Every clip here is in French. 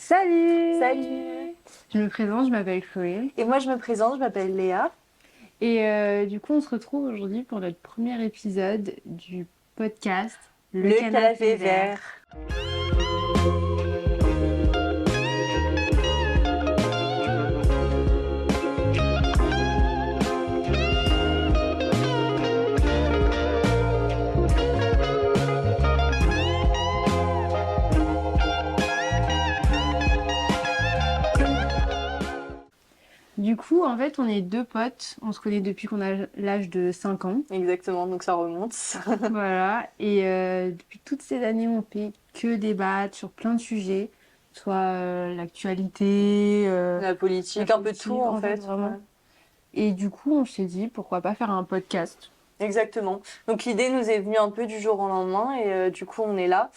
Salut! Salut! Je me présente, je m'appelle Chloé. Et moi je me présente, je m'appelle Léa. Et du coup, on se retrouve aujourd'hui pour notre premier épisode du podcast Le Le Canapé canapé Vert. vert. Du coup, en fait, on est deux potes. On se connaît depuis qu'on a l'âge de 5 ans. Exactement, donc ça remonte. Voilà. Et depuis toutes ces années, on fait que débattre sur plein de sujets. Soit l'actualité, La politique, la un peu de tout en fait. vraiment. Ouais. Et du coup, on s'est dit, pourquoi pas faire un podcast? Exactement. Donc l'idée nous est venue un peu du jour au lendemain et du coup on est là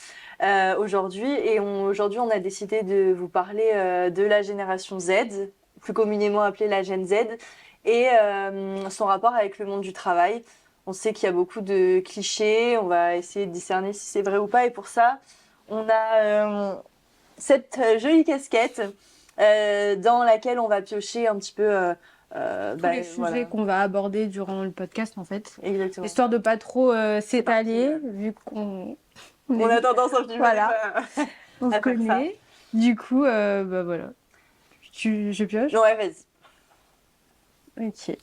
aujourd'hui aujourd'hui on a décidé de vous parler de la génération Z, plus communément appelée la Gen Z, et son rapport avec le monde du travail. On sait qu'il y a beaucoup de clichés, on va essayer de discerner si c'est vrai ou pas, et pour ça on a cette jolie casquette dans laquelle on va piocher un petit peu Tous les sujets voilà. qu'on va aborder durant le podcast, en fait. Exactement. Histoire de pas trop s'étaler, Parti, vu qu'on on a tendance un petit peu voilà, on se à faire ça. connaît. Du coup, bah voilà. Je pioche? Ouais, vas-y. Ok.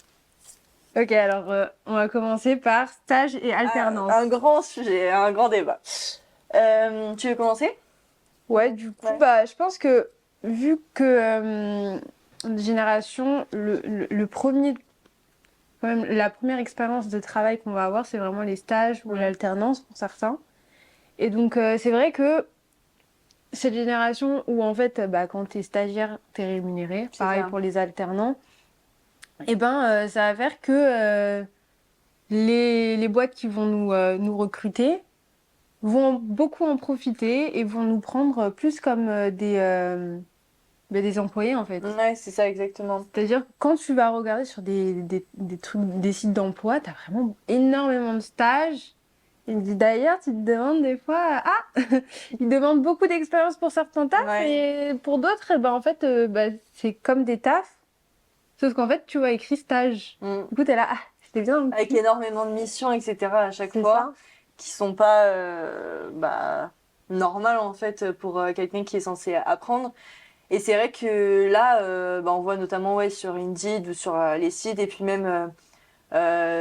Ok, alors on va commencer par stage et alternance. Un grand sujet, un grand débat. Tu veux commencer? Ouais, du coup, Ouais. bah, je pense que vu que notre génération, le premier, quand même, la première expérience de travail qu'on va avoir, c'est vraiment les stages ou Ouais. l'alternance pour certains. Et donc, c'est vrai que cette génération où, en fait, bah, quand t'es stagiaire, t'es rémunéré, C'est pareil ça. pour les alternants, et ben, ça va faire que les boîtes qui vont nous recruter vont beaucoup en profiter et vont nous prendre plus comme des employés, en fait. Ouais, c'est ça, exactement. C'est-à-dire que quand tu vas regarder sur des trucs, des sites d'emploi, t'as vraiment énormément de stages. Et d'ailleurs, tu te demandes des fois, ils demandent beaucoup d'expérience pour certains tafs, Ouais. et pour d'autres, eh ben, en fait, bah, c'est comme des tafs, sauf qu'en fait, tu vois écrit stage. Mm. Du coup, t'es là, c'était bien. Avec énormément de missions, etc. à chaque C'est fois, ça. qui sont pas normales en fait pour quelqu'un qui est censé apprendre. Et c'est vrai que là, on voit notamment ouais, sur Indeed ou sur les sites, et puis même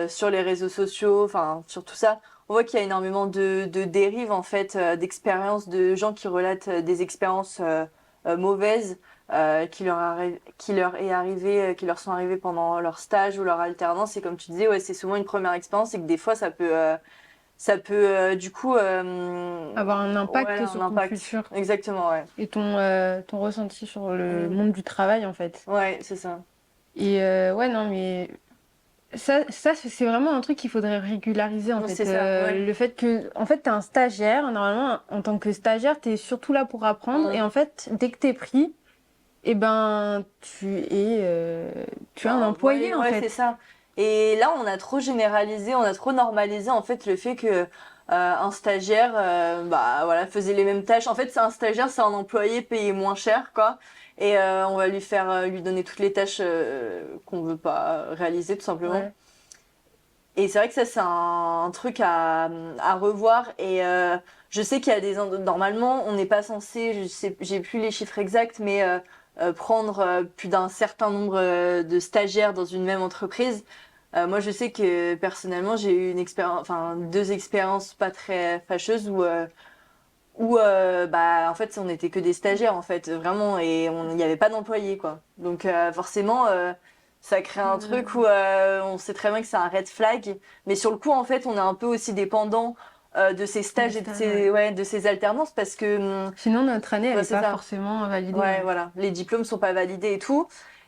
sur les réseaux sociaux, enfin sur tout ça, on voit qu'il y a énormément de dérives en fait, d'expériences de gens qui relatent des expériences mauvaises qui leur est arrivé, qui leur sont arrivées pendant leur stage ou leur alternance. Et comme tu disais, ouais, c'est souvent une première expérience et que des fois ça peut du coup Avoir un ouais, impact un sur ton impact. futur Exactement, ouais. et ton ressenti sur le Mm. monde du travail, en fait. Ouais, c'est ça. Et ouais, non, mais ça c'est vraiment un truc qu'il faudrait régulariser, en fait. C'est ça, ouais. Le fait que, en fait, t'es un stagiaire. Normalement, en tant que stagiaire, t'es surtout là pour apprendre. Et Mm. en fait, dès que t'es pris, eh ben, tu es un employé, en Ouais, c'est fait. ça. Et là, on a trop généralisé, on a trop normalisé en fait le fait que un stagiaire, voilà, faisait les mêmes tâches. En fait, c'est un stagiaire, c'est un employé payé moins cher, quoi. Et on va lui faire, lui donner toutes les tâches qu'on veut pas réaliser, tout simplement. Ouais. Et c'est vrai que ça, c'est un truc à revoir. Et je sais qu'il y a normalement, on n'est pas censé, je sais, j'ai plus les chiffres exacts, mais prendre plus d'un certain nombre de stagiaires dans une même entreprise. Moi, je sais que personnellement, j'ai eu une expérience, enfin, deux expériences pas très fâcheuses où en fait, on n'était que des stagiaires, en fait, vraiment, et il n'y avait pas d'employés, quoi. Donc, forcément, ça crée un truc où on sait très bien que c'est un red flag, mais sur le coup, en fait, on est un peu aussi dépendant de ces stages Des et de stages, ces, ouais, de ces alternances parce que, Sinon, notre année, elle n'est c'est pas ça. forcément validée, Ouais, hein. voilà, les diplômes sont pas validés et tout.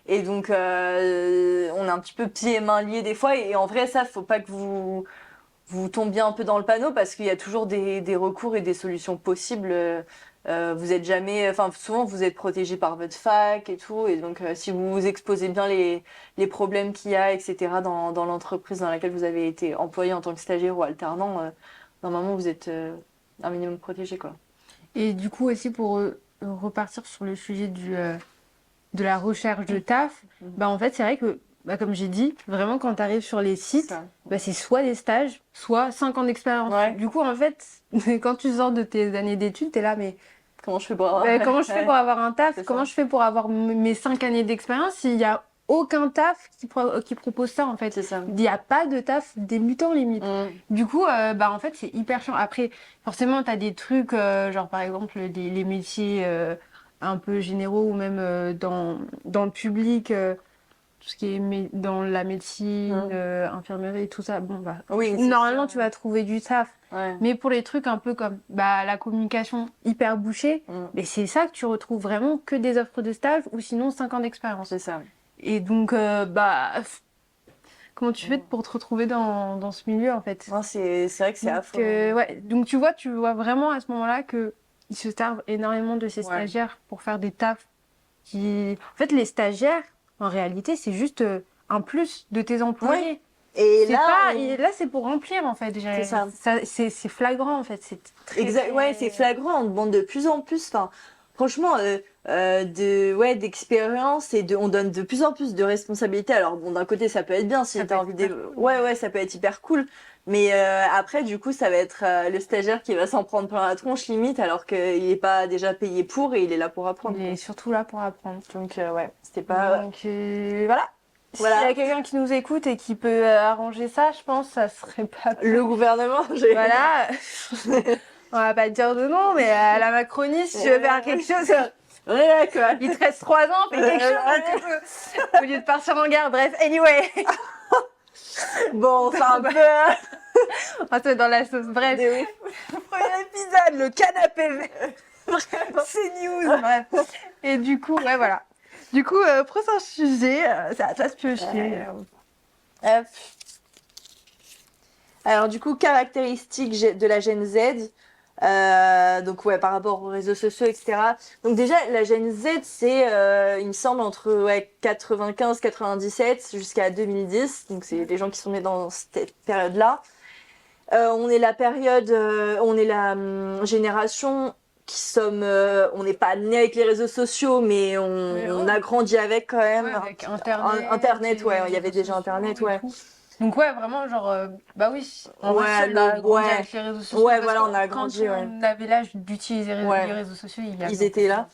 Et donc, on est un petit peu pieds et mains liés des fois. Et en vrai, ça, faut pas que vous tombiez un peu dans le panneau parce qu'il y a toujours des recours et des solutions possibles. Vous êtes jamais, enfin, souvent vous êtes protégé par votre fac et tout. Et donc, si vous vous exposez bien les problèmes qu'il y a, etc., dans l'entreprise dans laquelle vous avez été employé en tant que stagiaire ou alternant, normalement, vous êtes un minimum protégé, quoi. Et du coup, aussi pour repartir sur le sujet de la recherche de taf, bah en fait, c'est vrai que, bah, comme j'ai dit, vraiment, quand tu arrives sur les sites, bah, c'est soit des stages, soit 5 ans d'expérience. Ouais. Du coup, en fait, quand tu sors de tes années d'études, t'es là, mais Comment je fais pour avoir... comment je fais pour avoir un taf? C'est Comment ça. je fais pour avoir mes 5 années d'expérience s'il y a aucun taf qui propose ça, en fait? C'est ça. Il n'y a pas de taf débutant, limite. Du coup, bah, en fait, c'est hyper chiant. Après, forcément, tu as des trucs, genre, par exemple, les métiers un peu généraux ou même dans le public, tout ce qui est dans la médecine, infirmerie, tout ça. Bon, bah, Oui, normalement, sûr. tu vas trouver du taf. Ouais. Mais pour les trucs un peu comme bah, la communication hyper bouchée, mais c'est ça que tu retrouves vraiment que des offres de stage ou sinon 5 ans d'expérience. C'est ça. Et donc, bah, comment tu fais pour te retrouver dans ce milieu, en fait? Non, c'est vrai que c'est affreux. Ouais. Donc, tu vois vraiment à ce moment-là que ils se servent énormément de ces stagiaires pour faire des tafs qui... En fait, les stagiaires, en réalité, c'est juste un plus de tes employés. Ouais. Et là, et là, c'est pour remplir, en fait. C'est ça. C'est flagrant, en fait. C'est très, exact. Ouais, c'est flagrant. On demande de plus en plus. Enfin, franchement, d'expérience et on donne de plus en plus de responsabilités. Alors bon, d'un côté, ça peut être bien si t'as envie de, ouais, ça peut être hyper cool. Mais après, du coup, ça va être le stagiaire qui va s'en prendre plein la tronche limite, alors qu'il est pas déjà payé pour et il est là pour apprendre. Il est surtout là pour apprendre. Donc ouais, c'était pas. Donc voilà. S'il y a quelqu'un qui nous écoute et qui peut arranger ça, je pense que ça serait pas le gouvernement. Voilà. On va pas dire de nom, mais à la Macronie, si tu veux faire quelque chose, ouais, quoi. il te reste 3 ans, fais quelque chose au lieu de partir en guerre. Bref, anyway. Bon, c'est un peu. On va se mettre dans la sauce. Bref. Premier épisode, le canapé. C'est news. Bref. Et du coup, ouais, voilà. Du coup, prochain sujet, c'est à toi de piocher. Alors du coup, caractéristiques de la Gen Z. Donc ouais, par rapport aux réseaux sociaux, etc. Donc déjà, la Gen Z, c'est, il me semble, entre 95-97 jusqu'à 2010. Donc c'est les gens qui sont nés dans cette période-là. On est la génération qui sommes, on n'est pas né avec les réseaux sociaux, mais on a grandi avec quand même. Ouais, avec Internet. Internet, ouais, il y avait déjà Internet, ouais. Donc ouais, vraiment, genre, bah oui, on Ouais, a grandi avec les réseaux sociaux. Ouais, voilà, on a grandi, quand on avait l'âge d'utiliser les réseaux sociaux, ils étaient là.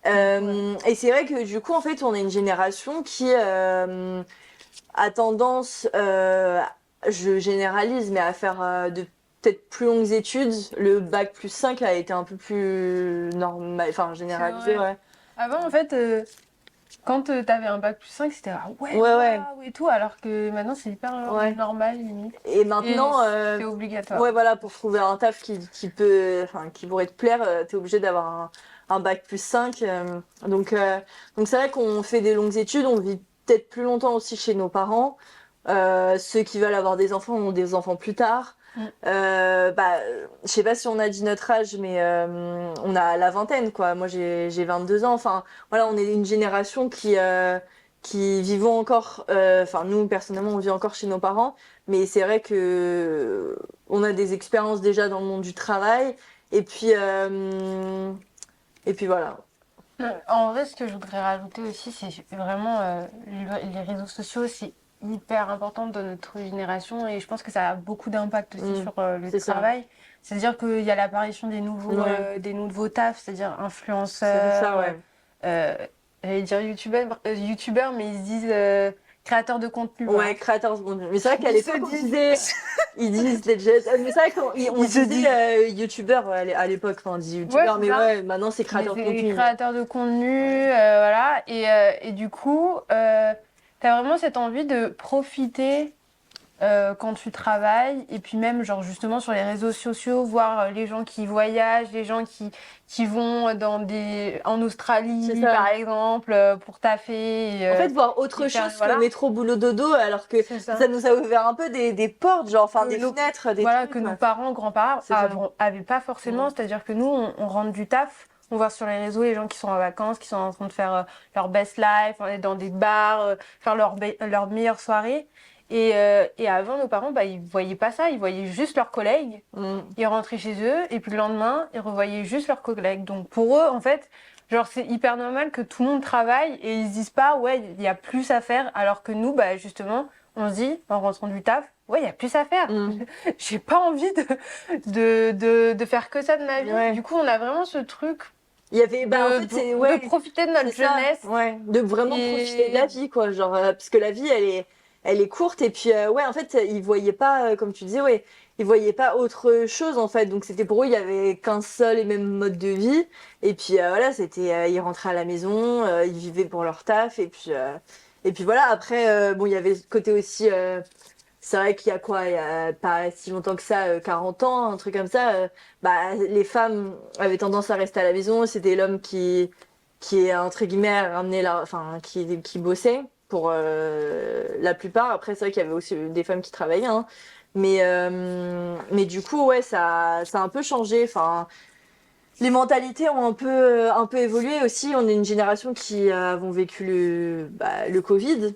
Et c'est vrai que du coup, en fait, on est une génération qui a tendance, je généralise, mais à faire de peut-être plus longues études. Le bac plus 5 a été un peu plus normal, enfin généralisé, ouais. Avant, en fait, quand t'avais un bac plus 5, c'était ouais, et tout, alors que maintenant c'est hyper normal, limite. Et maintenant, c'est obligatoire. Ouais, voilà, pour trouver un taf qui pourrait te plaire, t'es obligé d'avoir un bac plus 5. Donc c'est vrai qu'on fait des longues études, on vit peut-être plus longtemps aussi chez nos parents. Ceux qui veulent avoir des enfants ont des enfants plus tard. Je sais pas si on a dit notre âge, mais on a la vingtaine, quoi. Moi, j'ai 22 ans. Enfin, voilà, on est une génération qui vivons encore. Enfin, nous, personnellement, on vit encore chez nos parents. Mais c'est vrai que on a des expériences déjà dans le monde du travail. Et puis voilà. En vrai, ce que je voudrais rajouter aussi, c'est vraiment les réseaux sociaux, c'est hyper important dans notre génération et je pense que ça a beaucoup d'impact aussi sur le travail. C'est-à-dire qu'il y a l'apparition des nouveaux tafs, c'est-à-dire influenceurs, j'allais dire youtubeurs, mais ils se disent créateurs de contenu. Ouais, créateurs de contenu. Mais c'est vrai qu'à l'époque, ils disent legit. Mais c'est vrai qu'on disait youtubeur à l'époque, enfin on disait youtubeur, mais ouais, maintenant c'est créateur de contenu. Créateurs de contenu, voilà. Et du coup, t'as vraiment cette envie de profiter quand tu travailles et puis même genre justement sur les réseaux sociaux voir les gens qui voyagent, les gens qui vont en Australie par exemple pour taffer. En fait, voir autre chose que le métro boulot dodo, alors que ça nous a ouvert un peu des portes, genre enfin des fenêtres, des trucs. Que nos parents, grands-parents avaient pas forcément, c'est-à-dire que nous on rentre du taf. On voit sur les réseaux les gens qui sont en vacances, qui sont en train de faire leur best life, dans des bars, faire leur meilleure soirée. Et avant, nos parents, bah, ils voyaient pas ça. Ils voyaient juste leurs collègues. Ils rentraient chez eux. Et puis le lendemain, ils revoyaient juste leurs collègues. Donc pour eux, en fait, genre, c'est hyper normal que tout le monde travaille et ils se disent pas, ouais, il y a plus à faire. Alors que nous, bah, justement, on se dit, en rentrant du taf, ouais, il y a plus à faire. J'ai pas envie de faire que ça de ma vie. Ouais. Du coup, on a vraiment ce truc Il y avait, bah, en fait, de profiter de notre c'est ça, jeunesse. ouais, de vraiment Et- profiter de la vie, quoi. Genre, parce que la vie, elle est courte. Et puis, ouais, en fait, ils voyaient pas, comme tu disais, ouais, ils voyaient pas autre chose, en fait. Donc, c'était pour eux, il y avait qu'un seul et même mode de vie. Et puis, voilà, c'était, ils rentraient à la maison, ils vivaient pour leur taf. Et puis voilà, après, bon, il y avait ce côté aussi, c'est vrai qu'il y a quoi, il y a pas si longtemps que ça, 40 ans, un truc comme ça, bah, les femmes avaient tendance à rester à la maison, c'était l'homme qui entre guillemets, ramenait enfin, qui bossait pour la plupart. Après, c'est vrai qu'il y avait aussi des femmes qui travaillaient, hein. Mais du coup, ouais, ça a un peu changé, enfin, les mentalités ont un peu évolué aussi. On est une génération qui avons vécu le Covid.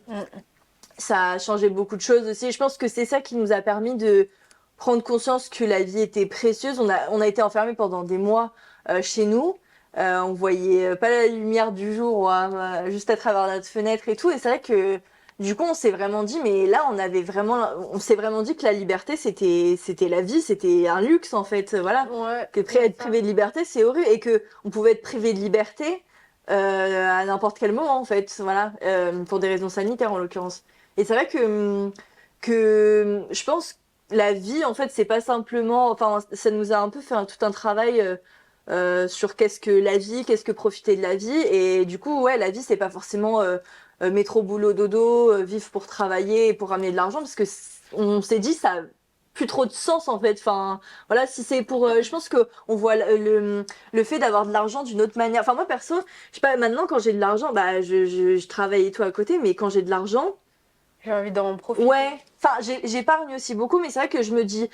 Ça a changé beaucoup de choses aussi. Je pense que c'est ça qui nous a permis de prendre conscience que la vie était précieuse. On a été enfermés pendant des mois chez nous. On voyait pas la lumière du jour juste à travers notre fenêtre et tout. Et c'est vrai que du coup, on s'est vraiment dit, mais là, on s'est vraiment dit que la liberté, c'était la vie, c'était un luxe en fait. Voilà. Ouais, Que être privé de liberté, c'est horrible. Et que on pouvait être privé de liberté à n'importe quel moment en fait. Voilà. Pour des raisons sanitaires en l'occurrence. Et c'est vrai que je pense que la vie, en fait, c'est pas simplement. Enfin, ça nous a un peu fait tout un travail sur qu'est-ce que la vie, qu'est-ce que profiter de la vie. Et du coup, ouais, la vie, c'est pas forcément métro, boulot, dodo, vivre pour travailler et pour ramener de l'argent, parce que on s'est dit, ça a plus trop de sens, en fait. Enfin, voilà, si c'est pour. Je pense que on voit le fait d'avoir de l'argent d'une autre manière. Enfin, moi, perso, je sais pas, maintenant, quand j'ai de l'argent, bah, je travaille et tout à côté, mais quand j'ai de l'argent, j'ai envie d'en profiter. ouais, enfin j'épargne aussi beaucoup, mais c'est vrai que je me dis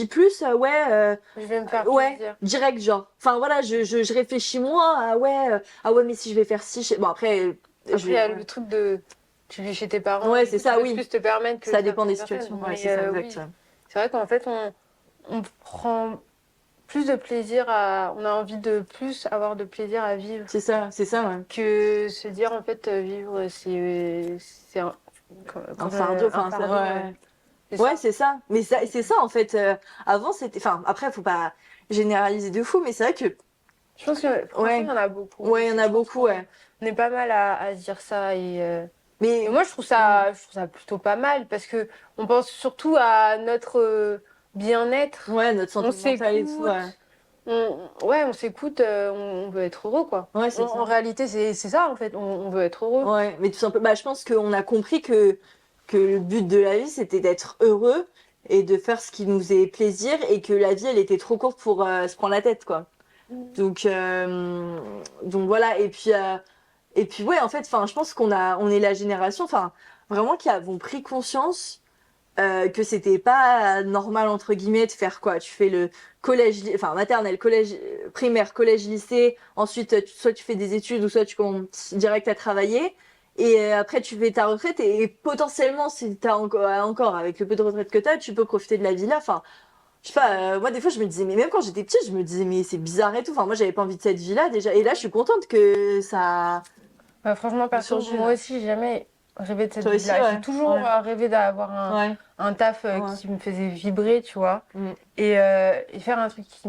plus, Je vais me faire ouais, plaisir. direct genre. Enfin voilà, je réfléchis moins à ah ouais, mais si je vais faire ci, bon après, Après, il y a le truc de. Tu vis chez tes parents. Ouais, du c'est coup, ça, tu peux oui. plus te permettre que Ça dépend des certaines personnes. situations. Ouais, Mais, c'est ça, oui. exact. C'est vrai qu'en fait, on prend plus de plaisir à. On a envie de plus avoir de plaisir à vivre C'est ça, ouais. que se dire, en fait, vivre, c'est Un fardeau, un enfin, fardeau. ouais. C'est Ouais, ça. c'est ça. Mais c'est ça en fait. Avant, c'était. Enfin, après, faut pas généraliser de fou, mais c'est vrai que. Je pense que, franchement, Ouais. il y en a beaucoup. Ouais, il y en a Je pense beaucoup, ouais. On est pas mal à se dire ça Mais. et moi, je trouve ça plutôt pas mal parce que on pense surtout à notre bien-être. Ouais, notre On santé mentale et tout, s'écoute, ouais. on s'écoute, on veut être heureux, quoi. Ouais, c'est ça. En réalité, c'est ça, en fait. On veut être heureux. Ouais, mais tout simplement, bah, je pense qu'on a compris que le but de la vie, c'était d'être heureux et de faire ce qui nous faisait plaisir et que la vie, elle était trop courte pour se prendre la tête, quoi. Donc, donc voilà. Et puis ouais, en fait, enfin, je pense on est la génération, enfin, vraiment qui avons pris conscience que c'était pas normal entre guillemets de faire quoi. Tu fais le collège, enfin maternelle, collège, primaire, collège, lycée. Ensuite, soit tu fais des études ou soit tu commences direct à travailler. Et après, tu fais ta retraite et potentiellement, si t'as encore avec le peu de retraite que t'as, tu peux profiter de la vie là. Enfin, je sais pas. Moi, des fois, je me disais, mais même quand j'étais petite, je me disais, mais c'est bizarre et tout. Enfin, moi, j'avais pas envie de cette vie là déjà. Et là, je suis contente que ça Bah, franchement, perso, surgit moi là. aussi, j'ai jamais rêvé de cette Toi aussi, vie-là. ouais. J'ai toujours Ouais. rêvé d'avoir Ouais. un taf Ouais. qui me faisait vibrer, tu vois. Mm. Et faire un truc qui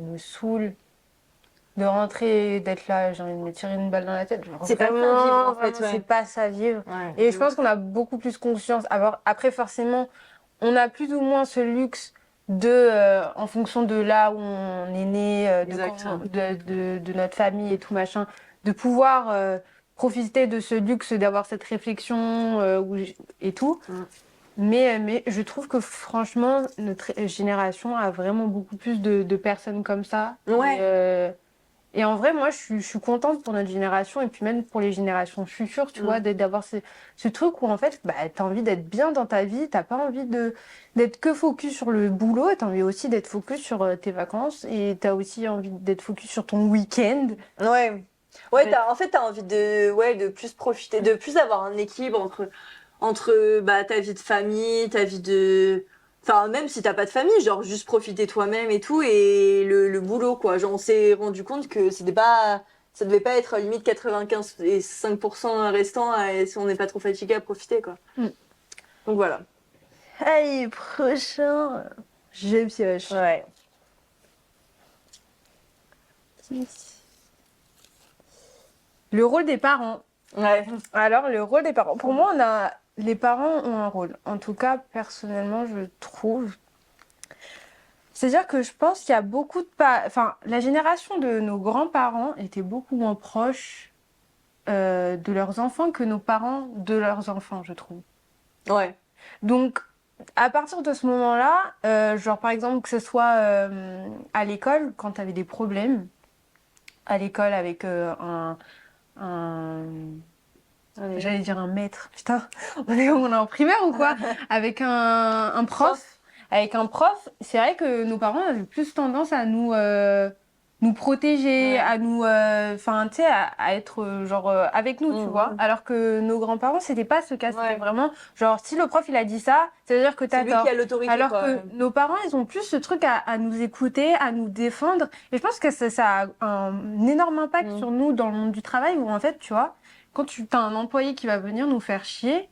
me saoule. De rentrer, d'être là, j'ai envie de me tirer une balle dans la tête. Genre, C'est pas ça vraiment, vivre en vraiment, fait, ouais. c'est pas ça vivre. Ouais. Et je pense qu'on a beaucoup plus conscience. Alors, après, forcément, on a plus ou moins ce luxe en fonction de là où on est né, Exact. de notre famille et tout machin, de pouvoir profiter de ce luxe, d'avoir cette réflexion et tout. Mm. Mais je trouve que franchement, notre génération a vraiment beaucoup plus de personnes comme ça. Ouais. Et en vrai, moi, je suis contente pour notre génération et puis même pour les générations futures, tu vois, d'avoir ce truc où en fait, bah, t'as envie d'être bien dans ta vie, t'as pas envie d'être que focus sur le boulot, t'as envie aussi d'être focus sur tes vacances et t'as aussi envie d'être focus sur ton week-end. Ouais. Ouais, en fait, t'as envie de plus profiter, de plus avoir un équilibre entre ta vie de famille, ta vie de... Enfin, même si t'as pas de famille, genre juste profiter toi-même et tout, et le boulot, quoi. Genre, on s'est rendu compte que c'était pas... Ça devait pas être limite 95 et 5% restant si on n'est pas trop fatigué à profiter, quoi. Mm. Donc voilà. Allez, prochain. Je pioche. Ouais. Le rôle des parents. Ouais. Alors, le rôle des parents. Pour moi, les parents ont un rôle. En tout cas, personnellement, je trouve. C'est-à-dire que je pense qu'il y a beaucoup de... Enfin, la génération de nos grands-parents était beaucoup moins proche de leurs enfants que nos parents de leurs enfants, je trouve. Ouais. Donc, à partir de ce moment-là, genre par exemple que ce soit à l'école, quand tu avais des problèmes, à l'école avec un... Ouais. J'allais dire un maître, putain, on est en primaire ou quoi? Avec un prof. Avec un prof, c'est vrai que nos parents avaient plus tendance à nous protéger, Ouais. à nous, enfin, tu sais, à être genre avec nous, tu vois. Alors que nos grands-parents, c'était pas ce cas, c'était Ouais. vraiment genre si le prof il a dit ça, ça veut dire que C'est t'as lui tort. qui a l'autorité, Alors quoi. que nos parents, ils ont plus ce truc à nous écouter, à nous défendre. Et je pense que ça a un énorme impact sur nous dans le monde du travail où en fait, tu vois, quand tu as un employé qui va venir nous faire chier,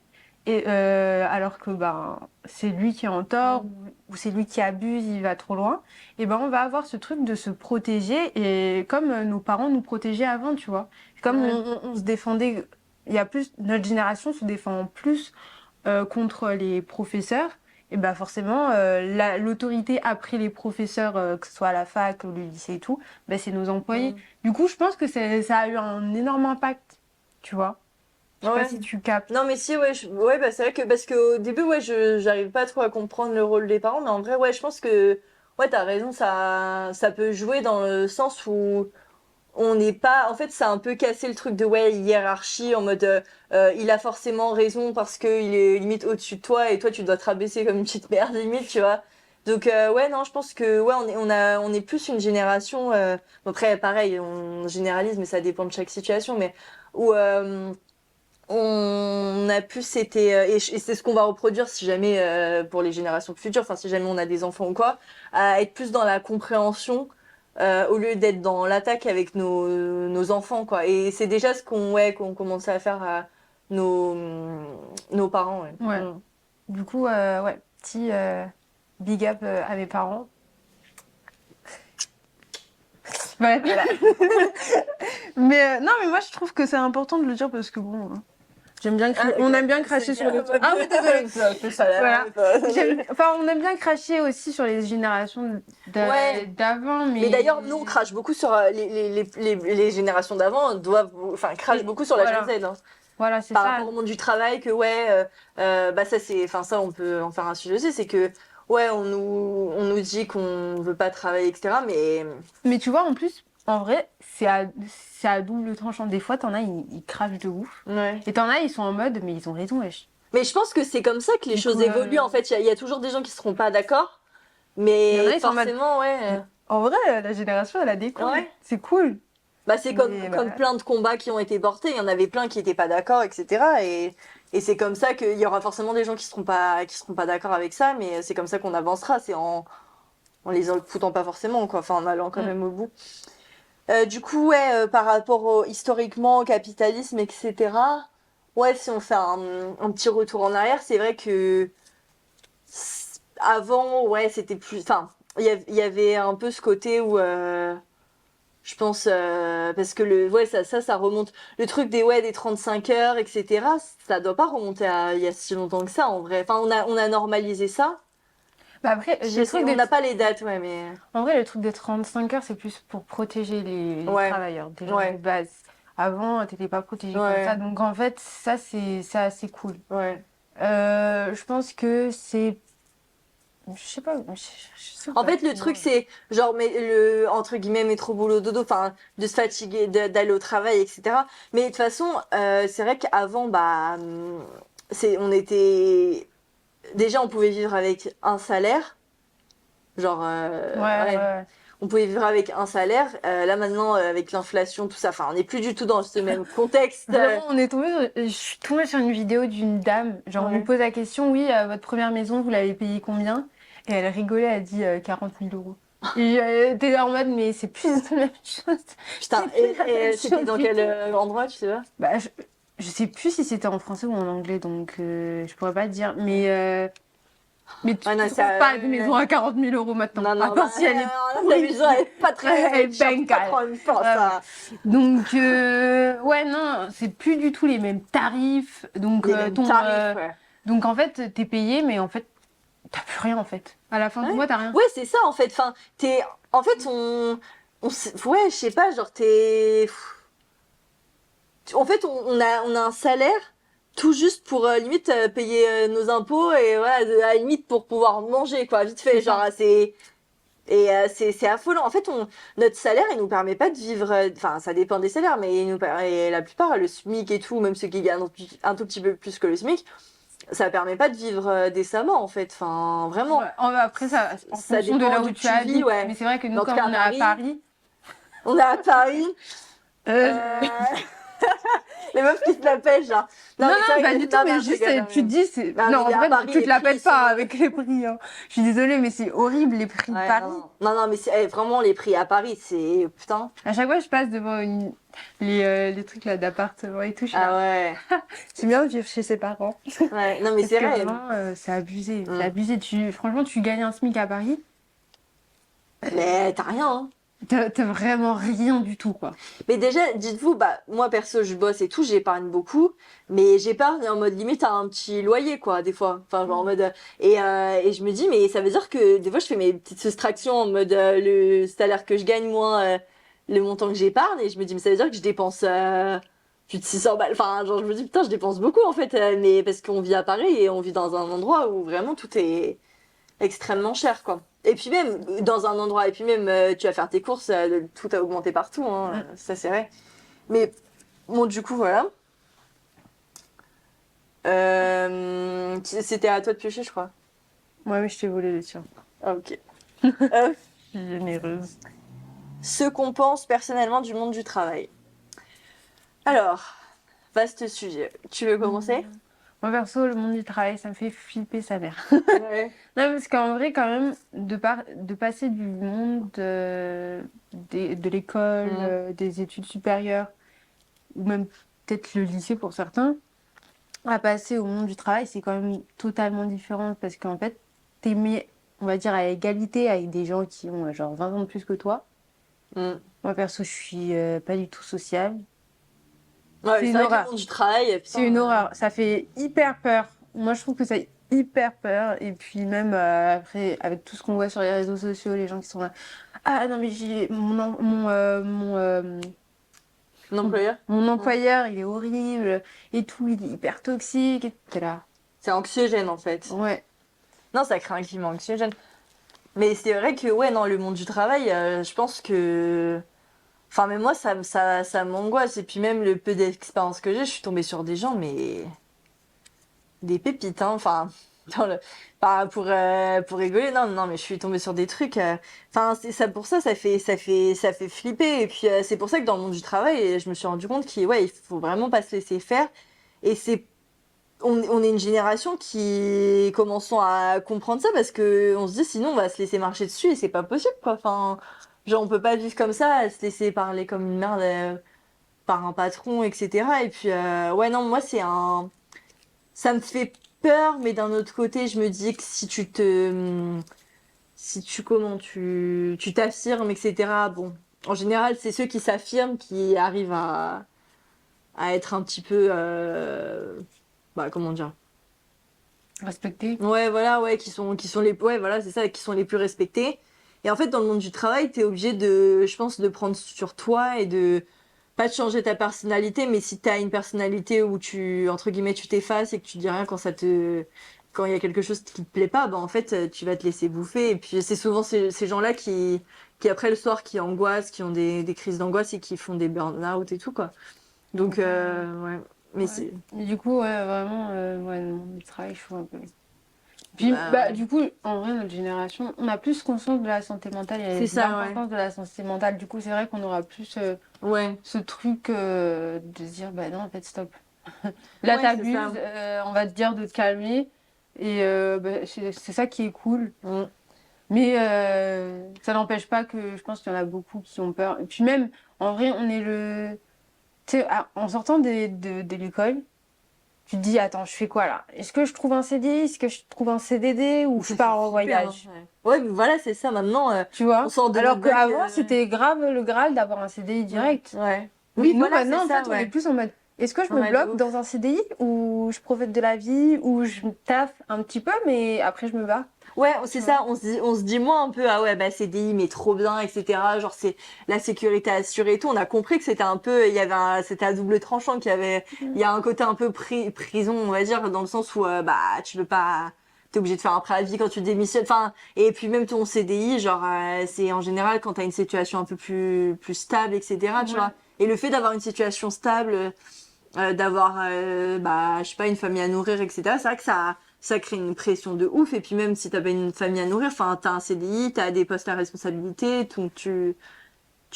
et alors que ben c'est lui qui est en tort ou c'est lui qui abuse, il va trop loin, et ben on va avoir ce truc de se protéger et comme nos parents nous protégeaient avant, tu vois. Comme Ouais. on se défendait, il y a plus notre génération se défend plus contre les professeurs. Et ben forcément, l'autorité après les professeurs, que ce soit à la fac, le lycée et tout, ben c'est nos employés. Du coup, je pense que ça a eu un énorme impact, tu vois. Je sais pas Ouais. si tu captes. Non, mais si, ouais, ouais, bah, c'est vrai que parce qu'au début, ouais, j'arrive pas trop à comprendre le rôle des parents, mais en vrai, ouais, je pense que, ouais, t'as raison, ça peut jouer dans le sens où on n'est pas, en fait, ça a un peu cassé le truc de, ouais, hiérarchie, en mode, il a forcément raison parce que il est limite au-dessus de toi et toi, tu dois te rabaisser comme une petite merde, limite, tu vois. Donc, ouais, non, je pense que, ouais, on est plus une génération, bon, après, pareil, on généralise, mais ça dépend de chaque situation, mais où, on a plus été et c'est ce qu'on va reproduire si jamais pour les générations futures, enfin si jamais on a des enfants ou quoi, à être plus dans la compréhension au lieu d'être dans l'attaque avec nos enfants quoi. Et c'est déjà ce qu'on commençait à faire à nos nos parents. Ouais. Ouais. Du coup, ouais, petit big up à mes parents. Ouais, voilà. Mais non, mais moi je trouve que c'est important de le dire parce que bon, j'aime bien on aime bien cracher sur les trucs. Ah oui, désolé. Voilà. Enfin, on aime bien cracher aussi sur les générations Ouais. d'avant, Mais d'ailleurs, nous, on crache beaucoup sur les générations d'avant, enfin, crachent beaucoup sur la voilà. Gen Z. Hein. Voilà, c'est Par ça. rapport au monde du travail, que ouais, bah ça c'est, enfin ça on peut en faire un sujet aussi, c'est que ouais, on nous dit qu'on veut pas travailler, etc. Mais tu vois, en plus, en vrai, c'est à double tranchant. Des fois, t'en as, ils crachent de ouf. Ouais. Et t'en as, ils sont en mode, mais ils ont raison, wesh. Mais je pense que c'est comme ça que les Du choses coup, évoluent. En fait, il y a toujours des gens qui seront pas d'accord, il y en a, mais ils sont en mode. forcément, ouais. En vrai, la génération, elle a des couilles. Ouais. C'est cool. Bah c'est Mais, comme bah, plein de combats qui ont été portés, il y en avait plein qui étaient pas d'accord, etc. Et c'est comme ça qu'il y aura forcément des gens qui seront pas d'accord avec ça, mais c'est comme ça qu'on avancera, c'est en les foutant pas forcément, quoi, enfin en allant quand même au bout. Du coup, ouais, par rapport historiquement au capitalisme, etc. Ouais, si on fait un petit retour en arrière, c'est vrai que avant, ouais, c'était plus. Enfin, il y avait un peu ce côté où je pense parce que ouais, ça remonte. Le truc des 35 heures, etc. Ça doit pas remonter à il y a si longtemps que ça en vrai. Enfin, on a normalisé ça. bah après, On n'a pas les dates, ouais, mais. En vrai, le truc des 35 heures, c'est plus pour protéger les Ouais, travailleurs, déjà de ouais, base. Avant, t'étais pas protégé comme ça. ouais, Donc, en fait, ça, c'est assez cool. ouais. Je pense que c'est. Je sais pas. Je sais En pas. fait, le truc, c'est genre, mais entre guillemets, métro boulot dodo, enfin, de se fatiguer, d'aller au travail, etc. Mais de toute façon, c'est vrai qu'avant, bah, on était, déjà, on pouvait vivre avec un salaire. Genre, Ouais, ouais. ouais. on pouvait vivre avec un salaire. Là maintenant, avec l'inflation, tout ça, enfin, on n'est plus du tout dans ce même contexte. Vraiment, je suis tombée sur une vidéo d'une dame. Genre, on lui Ouais. pose la question, oui, votre première maison, vous l'avez payée combien? Et elle rigolait, elle dit 40 000 euros. Et t'es là en mode, mais c'est plus la même chose. Putain, C'est plus la même c'était chose dans du quel tout. endroit, tu sais pas? Bah, je sais plus si c'était en français ou en anglais, donc je pourrais pas te dire. Mais tu Ouais, non, trouves pas de maison à 40 000 euros maintenant. non, À non, part bah, si elle est là, ta pourrie. maison, elle est pas très, Elle est tu cherches pas bancale. trop en même temps, Vraiment. ça. Donc, ouais, non, c'est plus du tout les mêmes tarifs. Donc, Les mêmes tarifs, ouais. donc en fait, t'es payé, mais en fait, t'as plus rien en fait. À la fin du Ouais. mois, t'as rien. Ouais, c'est ça, en fait. Enfin, en fait, ouais, je sais pas, genre, en fait, on a un salaire tout juste pour limite payer nos impôts et voilà, à la limite pour pouvoir manger, quoi, vite fait. C'est ça. Genre, c'est affolant. En fait, notre salaire, il nous permet pas de vivre. Enfin, ça dépend des salaires, mais et la plupart, le SMIC et tout, même ceux qui gagnent un tout petit peu plus que le SMIC, ça permet pas de vivre décemment, en fait. Enfin, vraiment. Ouais, après, ça, en Ça fonction de dépend là d'où où tu tu vis, habites. ouais. Mais c'est vrai que Mais nous, en tout comme cas, on est à Paris, on est à Paris. euh, Les meufs qui se la pêchent, genre. non, mais c'est non, vrai pas que- du tout, non, mais je juste, rigole, tu te dis, c'est. non, Non, mais en à vrai, Paris, tu les te la prix, pètes sont pas mauvais. avec les prix, hein. Je suis désolée, mais c'est horrible les prix de Ouais, Paris. non, mais vraiment, les prix à Paris, c'est. Putain. À chaque fois, je passe devant les trucs là d'appartement et tout, je suis Ah là. ouais. C'est bien de vivre chez ses parents. Ouais, non, mais Parce c'est que vrai. vraiment, c'est abusé. Mm. C'est abusé. Franchement, tu gagnes un SMIC à Paris, Mais t'as rien, hein. t'as vraiment rien du tout, quoi. Mais déjà, dites-vous, bah, moi perso, je bosse et tout, j'épargne beaucoup, mais j'épargne en mode limite à un petit loyer, quoi, des fois. Enfin, genre en mode. Et je me dis, mais ça veut dire que des fois, je fais mes petites soustractions en mode le salaire que je gagne moins le montant que j'épargne, et je me dis, mais ça veut dire que je dépense plus de 600 balles. Enfin, genre, je me dis, putain, je dépense beaucoup en fait, mais parce qu'on vit à Paris et on vit dans un endroit où vraiment tout est extrêmement cher, quoi. Et puis même, dans un endroit, et puis même, tu vas faire tes courses, tout a augmenté partout, hein, ça c'est vrai. Mais bon, du coup, voilà. C'était à toi de piocher, je crois. Ouais, mais je t'ai volé les tiens. Ah, ok. Euh, Je suis généreuse. ce qu'on pense personnellement du monde du travail. Alors, vaste sujet. Tu veux commencer? Moi, perso, le monde du travail, ça me fait flipper sa mère. Ouais. Non, parce qu'en vrai, quand même, de passer du monde de l'école, des études supérieures, ou même peut-être le lycée pour certains, à passer au monde du travail, c'est quand même totalement différent parce qu'en fait, t'es mis, on va dire, à égalité avec des gens qui ont genre 20 ans de plus que toi. Mm. Moi, perso, je suis pas du tout sociable. Ouais, C'est c'est une vrai que le horreur. monde du travail, C'est putain, une horreur. Ça fait hyper peur. Moi, je trouve que ça fait hyper peur. Et puis même après, avec tout ce qu'on voit sur les réseaux sociaux, les gens qui sont là. Ah non, mais j'ai l'employeur. mon employeur, il est horrible et tout, il est hyper toxique. Et t'es là. C'est anxiogène en fait. Ouais. Non, ça crée un climat anxiogène. Mais c'est vrai que, ouais, non, le monde du travail, je pense que. Enfin, mais moi, ça m'angoisse. Et puis, même le peu d'expérience que j'ai, je suis tombée sur des gens, mais. Des pépites, hein. Enfin, dans le... pas pour rigoler, non, non, mais je suis tombée sur des trucs. Enfin, c'est ça, pour ça, ça fait flipper. Et puis, c'est pour ça que dans le monde du travail, je me suis rendu compte ouais, il faut vraiment pas se laisser faire. Et on est une génération qui commençons à comprendre ça parce que on se dit sinon on va se laisser marcher dessus et c'est pas possible quoi. Enfin, genre on peut pas vivre comme ça, à se laisser parler comme une merde par un patron, etc. Et puis ouais non moi ça me fait peur, mais d'un autre côté je me dis que si tu comment tu t'affirmes, etc. Bon, en général c'est ceux qui s'affirment qui arrivent à être un petit peu bah comment dire. Respecter. Ouais, voilà, ouais, qui sont ouais, voilà, c'est ça, qui sont les plus respectés. Et en fait, dans le monde du travail, t'es obligé je pense, de prendre sur toi et de pas de changer ta personnalité, mais si t'as une personnalité où entre guillemets, tu t'effaces et que tu dis rien quand il y a quelque chose qui te plaît pas, bah, en fait, tu vas te laisser bouffer. Et puis, c'est souvent ces gens-là qui après le soir, qui angoissent, qui ont des crises d'angoisse et qui font des burn-out et tout, quoi. Donc, ouais. Mais Ouais. Mais du coup, ouais, vraiment, ouais, le monde du travail, je trouve un peu. Puis, Ouais. du coup, en vrai, notre génération, on a plus conscience de la santé mentale et C'est de ça, l'importance de la santé mentale. Du coup, c'est vrai qu'on aura plus ouais. ce truc de se dire, bah non, en fait, stop. Là, Ouais, c'est t'abuses, ça. on va te dire de te calmer. Et c'est ça qui est cool. Mm. Mais ça n'empêche pas que je pense qu'il y en a beaucoup qui ont peur. Et puis même, en vrai, on est le... Tu sais, en sortant de l'école, tu te dis, attends, je fais quoi là? Est-ce que je trouve un CDI? Est-ce que je trouve un CDD? Ou je Ça fait pars en flipper, hein, voyage? ouais. Ouais, mais voilà, c'est ça. Maintenant, Tu on vois? sort de Alors notre bac. qu'avant, c'était grave le Graal d'avoir un CDI direct. Ouais. Mais Oui, nous, voilà, c'est maintenant, en ça, fait, on est ouais. plus en mode, est-ce que je me Ouais, de bloque ouf. dans un CDI ou je profite de la vie ou je taffe un petit peu, mais après, je me bats? Ouais, Tu c'est vois? ça, on se dit moins un peu, ah ouais, bah CDI, mais trop bien, etc. Genre, c'est la sécurité assurée et tout. On a compris que c'était un peu, c'était à double tranchant, il y a un côté un peu prison, on va dire, dans le sens où, bah, tu peux pas, t'es obligé de faire un préavis quand tu démissionnes. Enfin, et puis même ton CDI, genre, c'est en général quand t'as une situation un peu plus stable, etc., tu Ouais. vois. Et le fait d'avoir une situation stable, d'avoir bah je sais pas une famille à nourrir, etc., c'est vrai que ça crée une pression de ouf. Et puis même si t'as pas une famille à nourrir, enfin t'as un CDI, t'as des postes à responsabilité, donc tu